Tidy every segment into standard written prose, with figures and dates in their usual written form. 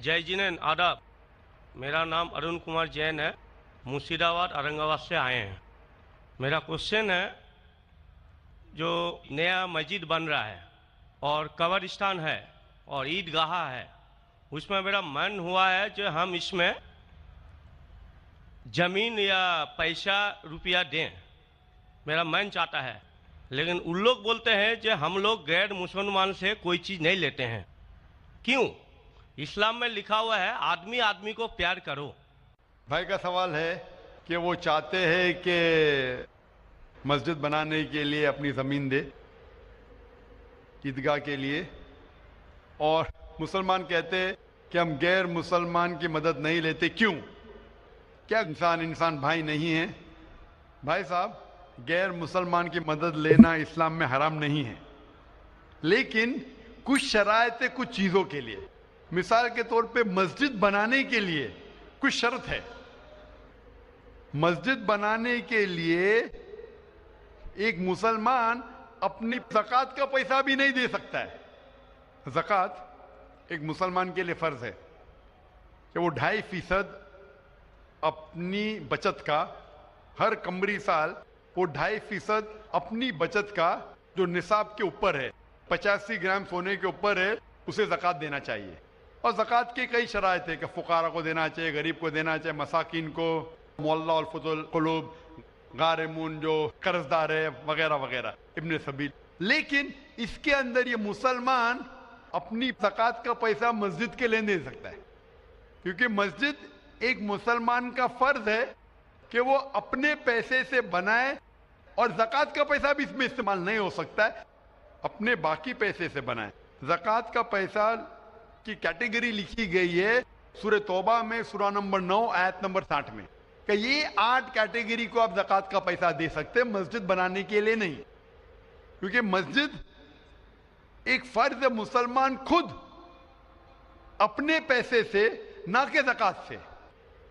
जय जिनेन आदाब। मेरा नाम अरुण कुमार जैन है। मुर्शिदाबाद औरंगाबाद से आए हैं। मेरा क्वेश्चन है, जो नया मस्जिद बन रहा है और कब्रिस्तान है और ईदगाह है, उसमें मेरा मन हुआ है कि हम इसमें ज़मीन या पैसा रुपया दें। मेरा मन चाहता है, लेकिन उन लोग बोलते हैं कि हम लोग गैर मुसलमान से कोई चीज़ नहीं लेते हैं। क्यों? इस्लाम में लिखा हुआ है आदमी आदमी को प्यार करो। भाई का सवाल है कि वो चाहते हैं कि मस्जिद बनाने के लिए अपनी ज़मीन दे ईदगाह के लिए, और मुसलमान कहते हैं कि हम गैर मुसलमान की मदद नहीं लेते। क्यों? क्या इंसान भाई नहीं है? भाई साहब, गैर मुसलमान की मदद लेना इस्लाम में हराम नहीं है, लेकिन कुछ शराइत है कुछ चीज़ों के लिए। मिसाल के तौर पे मस्जिद बनाने के लिए कुछ शर्त है। मस्जिद बनाने के लिए एक मुसलमान अपनी ज़कात का पैसा भी नहीं दे सकता है। ज़कात एक मुसलमान के लिए फ़र्ज है कि वो 2.5% अपनी बचत का, हर कमरी साल वो 2.5% अपनी बचत का जो निसाब के ऊपर है, 85 ग्राम सोने के ऊपर है, उसे ज़कात देना चाहिए। और ज़कात की कई शराइत है कि फ़ुकारा को देना चाहिए, गरीब को देना चाहिए, मसाकिन को, मोल्ला और फुतुल कुलूब, गारिमून जो कर्जदार है, वगैरह वगैरह, इब्न सबील। लेकिन इसके अंदर ये मुसलमान अपनी ज़कात का पैसा मस्जिद के लिए नहीं दे सकता है, क्योंकि मस्जिद एक मुसलमान का फ़र्ज है कि वो अपने पैसे से बनाए, और ज़कात का पैसा भी इसमें इस्तेमाल नहीं हो सकता है, अपने बाकी पैसे से बनाए। ज़कात का पैसा की कैटेगरी लिखी गई है सूरह तौबा में, सूरा नंबर 9 आयत नंबर 60 में, कि ये 8 कैटेगरी को आप ज़कात का पैसा दे सकते हैं, मस्जिद बनाने के लिए नहीं। क्योंकि मस्जिद एक फर्ज है, मुसलमान खुद अपने पैसे से, ना कि ज़कात से,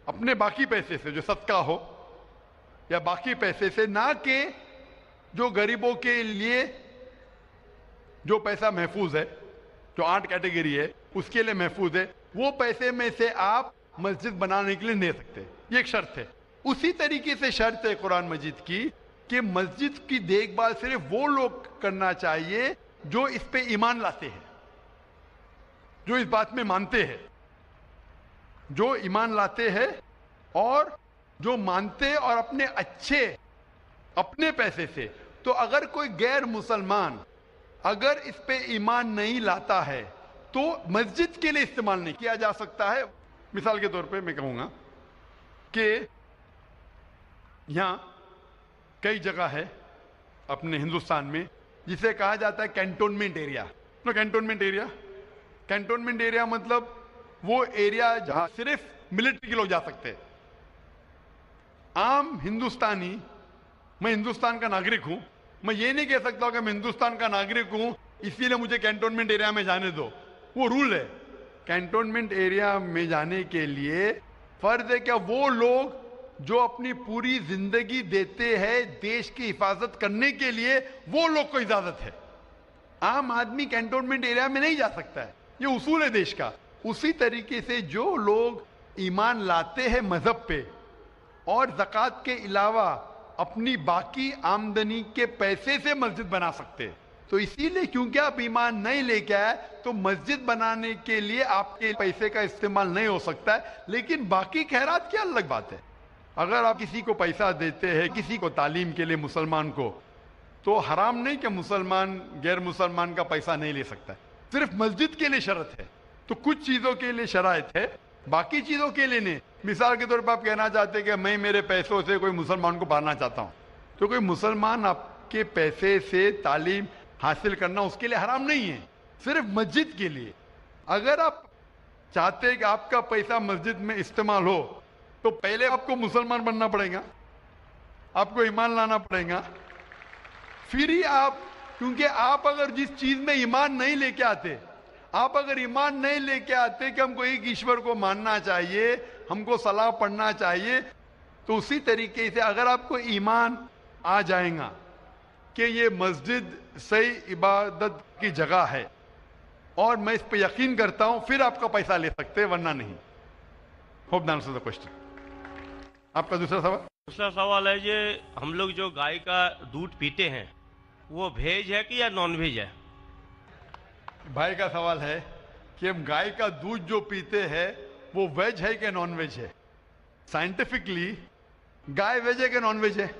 अपने बाकी पैसे से जो सदका हो या बाकी पैसे से, ना कि जो गरीबों के लिए जो पैसा महफूज है, जो 8 कैटेगरी है उसके लिए महफूज है, वो पैसे में से आप मस्जिद बनाने के लिए नहीं दे सकते। ये एक शर्त है। उसी तरीके से शर्त है कुरान मजीद की कि मस्जिद की देखभाल सिर्फ वो लोग करना चाहिए जो इस पे ईमान लाते हैं, जो इस बात में मानते हैं, जो ईमान लाते हैं और जो मानते और अपने अच्छे अपने पैसे से। तो अगर कोई गैर मुसलमान अगर इस पे ईमान नहीं लाता है तो मस्जिद के लिए इस्तेमाल नहीं किया जा सकता है। मिसाल के तौर पे मैं कहूंगा कि यहां कई जगह है अपने हिंदुस्तान में जिसे कहा जाता है कैंटोनमेंट एरिया। कैंटोनमेंट एरिया मतलब वो एरिया जहां सिर्फ मिलिट्री के लोग जा सकते हैं। आम हिंदुस्तानी, मैं हिंदुस्तान का नागरिक हूं, मैं ये नहीं कह सकता कि मैं हिंदुस्तान का नागरिक हूं इसीलिए मुझे कैंटोनमेंट एरिया में जाने दो। वो रूल है। कैंटोनमेंट एरिया में जाने के लिए फर्ज है क्या वो लोग जो अपनी पूरी जिंदगी देते हैं देश की हिफाजत करने के लिए, वो लोग को इजाजत है। आम आदमी कैंटोनमेंट एरिया में नहीं जा सकता है, ये उसूल है देश का। उसी तरीके से जो लोग ईमान लाते हैं मजहब पे और ज़कात के अलावा अपनी बाकी आमदनी के पैसे से मस्जिद बना सकते हैं। तो इसीलिए क्योंकि आप ईमान नहीं लेके आए तो मस्जिद बनाने के लिए आपके पैसे का इस्तेमाल नहीं हो सकता है। लेकिन बाकी खैरात की अलग बात है। अगर आप किसी को पैसा देते हैं, किसी को तालीम के लिए, मुसलमान को, तो हराम नहीं कि मुसलमान गैर मुसलमान का पैसा नहीं ले सकता है। सिर्फ मस्जिद के लिए शर्त है। तो कुछ चीज़ों के लिए शराइत है, बाकी चीज़ों के लिए नहीं। मिसाल के तौर पर आप कहना चाहते हैं कि मैं मेरे पैसों से कोई मुसलमान को पढ़ाना चाहता हूँ, तो कोई मुसलमान आपके पैसे से तालीम हासिल करना उसके लिए हराम नहीं है, सिर्फ मस्जिद के लिए। अगर आप चाहते हैं कि आपका पैसा मस्जिद में इस्तेमाल हो तो पहले आपको मुसलमान बनना पड़ेगा, आपको ईमान लाना पड़ेगा, फिर ही आप, क्योंकि आप अगर जिस चीज में ईमान नहीं लेके आते, आप अगर ईमान नहीं लेके आते कि हमको एक ईश्वर को मानना चाहिए, हमको सलाह पढ़ना चाहिए, तो उसी तरीके से अगर आपको ईमान आ जाएगा कि ये मस्जिद सही इबादत की जगह है, और मैं इस पे यकीन करता हूं, फिर आपका पैसा ले सकते हैं, वरना नहीं। Hope that answers the question. आपका दूसरा सवाल। दूसरा सवाल है ये, हम लोग जो गाय का दूध पीते हैं वो वेज है कि या नॉन वेज है? भाई का सवाल है कि हम गाय का दूध जो पीते हैं वो वेज है कि नॉन वेज है। साइंटिफिकली गाय वेज है कि नॉन वेज है?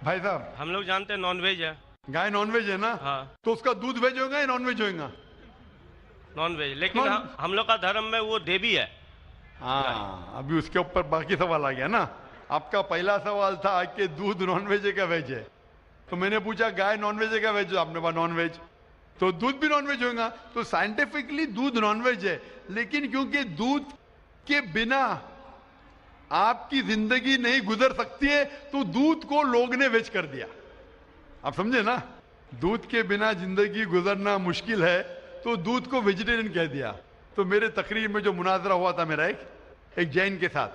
भाई साहब, हम लोग जानते हैं नॉन वेज है। गाय नॉन वेज है ना? हाँ, तो उसका दूध वेज होगा या नॉन वेज होगा? नॉन वेज, लेकिन नॉन- हम लोग का धर्म में वो देवी है। हाँ, अभी उसके ऊपर बाकी सवाल आ गया ना। आपका पहला सवाल था कि दूध नॉन वेज है क्या वेज है, तो मैंने पूछा गाय नॉन वेज है क्या वेज है, आपने कहा नॉन वेज, तो दूध भी नॉन वेज होगा। तो साइंटिफिकली दूध नॉन वेज है, लेकिन क्योंकि दूध के बिना आपकी जिंदगी नहीं गुजर सकती है, तो दूध को लोग ने वेज कर दिया। आप समझे ना? दूध के बिना जिंदगी गुजरना मुश्किल है, तो दूध को वेजिटेरियन कह दिया। तो मेरे तकरीर में जो मुनाजरा हुआ था मेरा एक जैन के साथ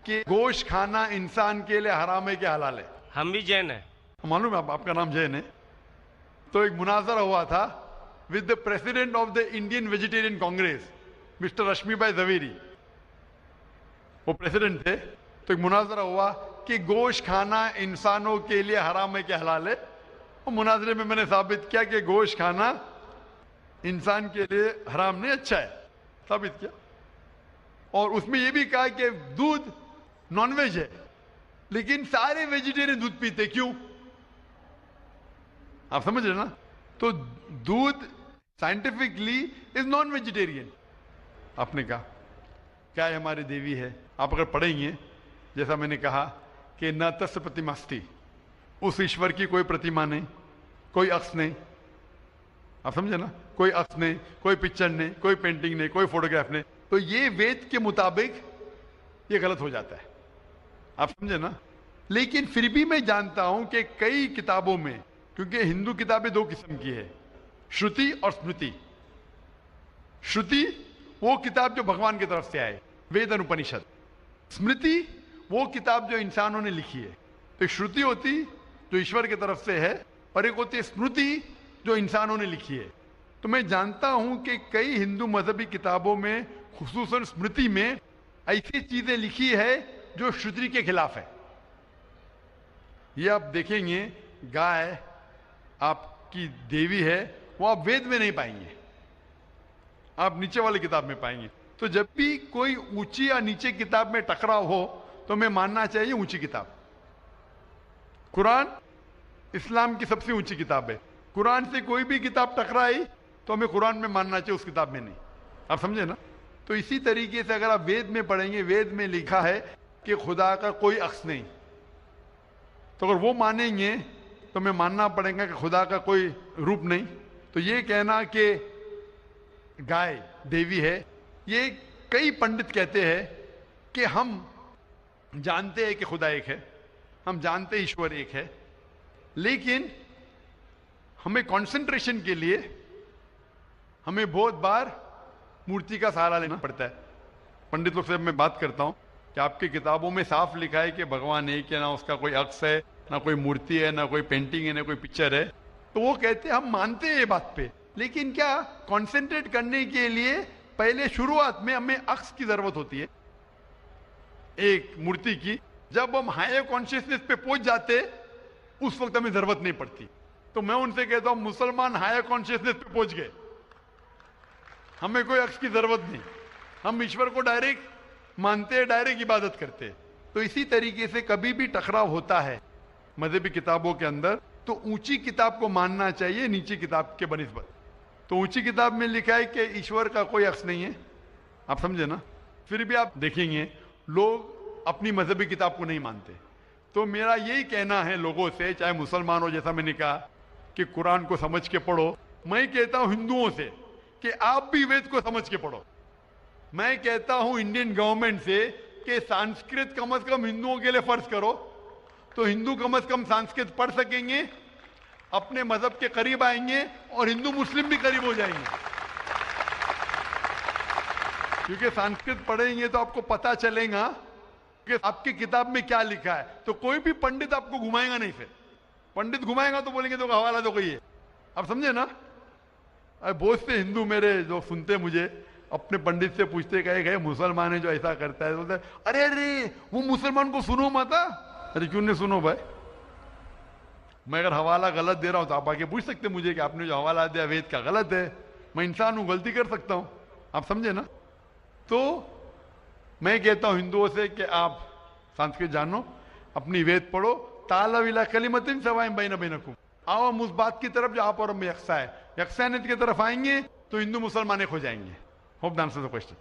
कि गोश्त खाना इंसान के लिए हराम है कि हलाल है। हम भी जैन है। मालूम है आपका नाम जैन है? तो एक मुनाजरा हुआ था with the president of the Indian Vegetarian Congress, mister Rashmi bhai Javeri, वो प्रेसिडेंट थे। तो एक मुनाजरा हुआ कि गोश्त खाना इंसानों के लिए हराम है कि हलाल है। और मुनाजरे में मैंने साबित किया कि गोश्त खाना इंसान के लिए हराम नहीं, अच्छा है, साबित किया। और उसमें यह भी कहा कि दूध नॉनवेज है, लेकिन सारे वेजिटेरियन दूध पीते, क्यों? आप समझ रहे ना? तो दूध साइंटिफिकली इज नॉन वेजिटेरियन। आपने कहा क्या है, हमारी देवी है। आप अगर पढ़ेंगे, जैसा मैंने कहा कि न तस्य प्रतिमास्ति, उस ईश्वर की कोई प्रतिमा नहीं, कोई अक्स नहीं। आप समझे ना? कोई अक्स नहीं, कोई पिक्चर नहीं, कोई पेंटिंग नहीं, कोई फोटोग्राफ नहीं। तो ये वेद के मुताबिक ये गलत हो जाता है। आप समझे ना? लेकिन फिर भी मैं जानता हूं कि कई किताबों में, क्योंकि हिंदू किताबें दो किस्म की है, श्रुति और स्मृति। श्रुति वो किताब जो भगवान की तरफ से आए, वेद और उपनिषद। स्मृति वो किताब जो इंसानों ने लिखी है। तो श्रुति होती जो ईश्वर की तरफ से है, और एक होती है स्मृति जो इंसानों ने लिखी है। तो मैं जानता हूं कि कई हिंदू मजहबी किताबों में, खुसूसन स्मृति में, ऐसी चीजें लिखी है जो श्रुति के खिलाफ है। ये आप देखेंगे, गाय आपकी देवी है, वो आप वेद में नहीं पाएंगे, आप नीचे वाली किताब में पाएंगे। तो जब भी कोई ऊंची या नीचे किताब में टकराव हो, तो हमें मानना चाहिए ऊंची किताब। कुरान इस्लाम की सबसे ऊंची किताब है। कुरान से कोई भी किताब टकराई तो हमें कुरान में मानना चाहिए, उस किताब में नहीं। आप समझे ना? तो इसी तरीके से अगर आप वेद में पढ़ेंगे, वेद में लिखा है कि खुदा का कोई अक्स नहीं, तो अगर वो मानेंगे तो हमें मानना पड़ेगा कि खुदा का कोई रूप नहीं। तो ये कहना कि गाय देवी है, ये कई पंडित कहते हैं कि हम जानते हैं कि खुदा एक है, हम जानते हैं ईश्वर एक है, लेकिन हमें कंसंट्रेशन के लिए हमें बहुत बार मूर्ति का सहारा लेना पड़ता है। पंडित लोग से मैं बात करता हूं कि आपकी किताबों में साफ लिखा है कि भगवान एक है, ना उसका कोई अक्स है, ना कोई मूर्ति है, ना कोई पेंटिंग है, ना कोई पिक्चर है। तो वो कहते हैं हम मानते हैं ये बात पे, लेकिन क्या कंसंट्रेट करने के लिए पहले शुरुआत में हमें अक्स की जरूरत होती है, एक मूर्ति की। जब हम हायर कॉन्शियसनेस पे पहुंच जाते, उस वक्त हमें जरूरत नहीं पड़ती। तो मैं उनसे कहता हूं, मुसलमान हायर कॉन्शियसनेस पे पहुंच गए, हमें कोई अक्स की जरूरत नहीं, हम ईश्वर को डायरेक्ट मानते हैं, डायरेक्ट इबादत करते हैं। तो इसी तरीके से कभी भी टकराव होता है मजहबी किताबों के अंदर, तो ऊंची किताब को मानना चाहिए नीची किताब के बनिस्बत। तो ऊंची किताब में लिखा है कि ईश्वर का कोई अक्स नहीं है। आप समझे ना? फिर भी आप देखेंगे लोग अपनी मजहबी किताब को नहीं मानते। तो मेरा यही कहना है लोगों से, चाहे मुसलमान हो, जैसा मैंने कहा कि कुरान को समझ के पढ़ो, मैं कहता हूं हिंदुओं से कि आप भी वेद को समझ के पढ़ो। मैं कहता हूं इंडियन गवर्नमेंट से कि संस्कृत कम से कम हिंदुओं के लिए फर्ज करो, तो हिंदू कम से कम संस्कृत पढ़ सकेंगे, अपने मजहब के करीब आएंगे, और हिंदू मुस्लिम भी करीब हो जाएंगे। क्योंकि संस्कृत पढ़ेंगे तो आपको पता चलेगा कि आपकी किताब में क्या लिखा है। तो कोई भी पंडित आपको घुमाएगा नहीं। फिर पंडित घुमाएगा तो बोलेंगे तो हवाला दो, कोई है। आप समझे ना? बहुत से हिंदू मेरे जो सुनते मुझे अपने पंडित से पूछते कहे मुसलमान है जो ऐसा करता है, बोलते अरे अरे वो मुसलमान को सुनो मत। अरे क्यों नहीं सुनो भाई? मैं अगर हवाला गलत दे रहा हूं तो आप आके पूछ सकते मुझे कि आपने जो हवाला दिया वेद का गलत है। मैं इंसान हूं, गलती कर सकता हूं, आप समझे ना? तो मैं कहता हूं हिंदुओं से कि आप संस्कृत जानो, अपनी वेद पढ़ो, ताला विला कलिमतिन सवाइम बैन बैनकुम। आओ हम उस बात की तरफ जो आप और हम यकसा है, यकसानियत की तरफ आएंगे तो हिंदू मुसलमान एक हो जाएंगे। Hope the answer the question.